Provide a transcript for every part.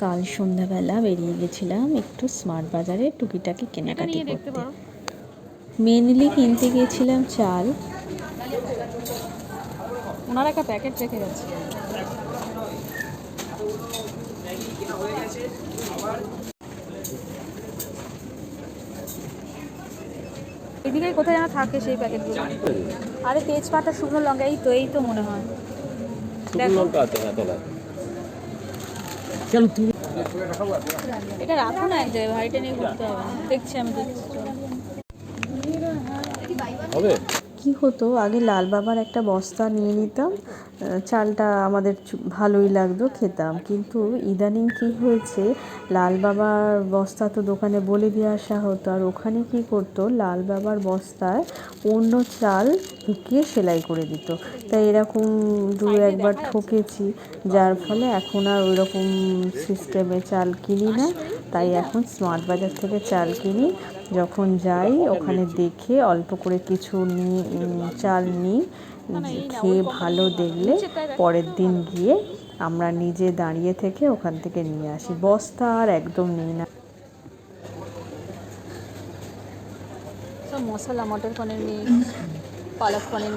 কাল সন্ধ্যাবেলা বেরিয়ে গেছিলাম একটু স্মার্ট বাজারে টুকিটাকি কেনাকাটি করতে। মেনলি কিনতে গিয়েছিলাম চাল। ওনার একটা প্যাকেট রেখে গেছে। এদিকে কোথায় যেন থাকে সেই প্যাকেটগুলো। আরে তেজপাতা, শুকনো লঙ্কা, এই তো মনে হয়। দেখো এটা রাখো না এক জায়গায়, ভাইটা নিয়ে ঘুরতে হবে না। দেখছি আমি কি হতো আগে লাল বাবার একটা বস্তা নিয়ে নিতাম, চালটা আমাদের ভালোই লাগতো, খেতাম। কিন্তু ইদানিং কি হয়েছে, লাল বাবার বস্তা তো দোকানে বলে দিয়ে আসা হতো, আর ওখানে কি করতো লাল বাবার বস্তায় অন্য চাল ঢুকিয়ে সেলাই করে দিত। তাই এরকম একবার ঠকেছি, যার ফলে এখন আর ওই রকম সিস্টেমে চাল কিনি না। তাই এখন স্মার্ট বাজার থেকে চাল কিনি। যখন যাই ওখানে দেখে অল্প করে কিছু চাল নিই, খেয়ে ভালো দেখলে পরের দিন গিয়ে আমরা নিজে দাঁড়িয়ে থেকে ওখান থেকে নিয়ে আসি। বস্তা আর একদম নিই না। সব মশলা, মটর পনির মিক্স, পালক পনির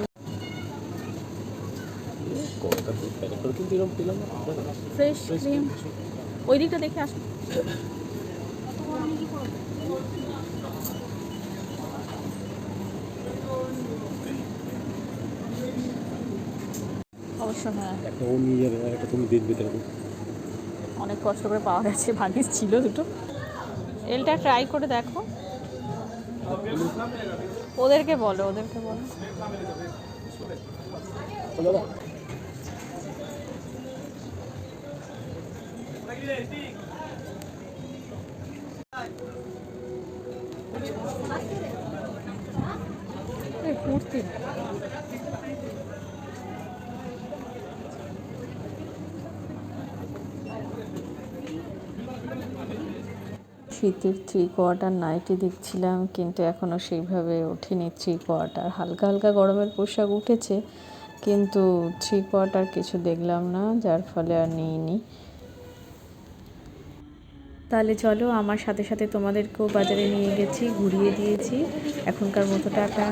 ফ্রেশ ক্রিম। ওই দিকটা দেখে আসুন। অবশ্য হ্যাঁ, অনেক কষ্ট করে পাওয়া গেছে, ভাগ্যিস ছিল দুটো। এলটা ট্রাই করে দেখো, ওদেরকে বলো। কুর্তি শীতের 3/4 নাইটি দেখছিলাম, কিন্তু এখনও সেইভাবে ওঠেনি 3/4। হালকা হালকা গরমের পোশাক উঠেছে, কিন্তু 3/4 কিছু দেখলাম না, যার ফলে আর নিইনি। তাহলে চলো, আমার সাথে সাথে তোমাদেরকেও বাজারে নিয়ে গেছি, ঘুরিয়ে দিয়েছি। এখনকার মতো টাটা।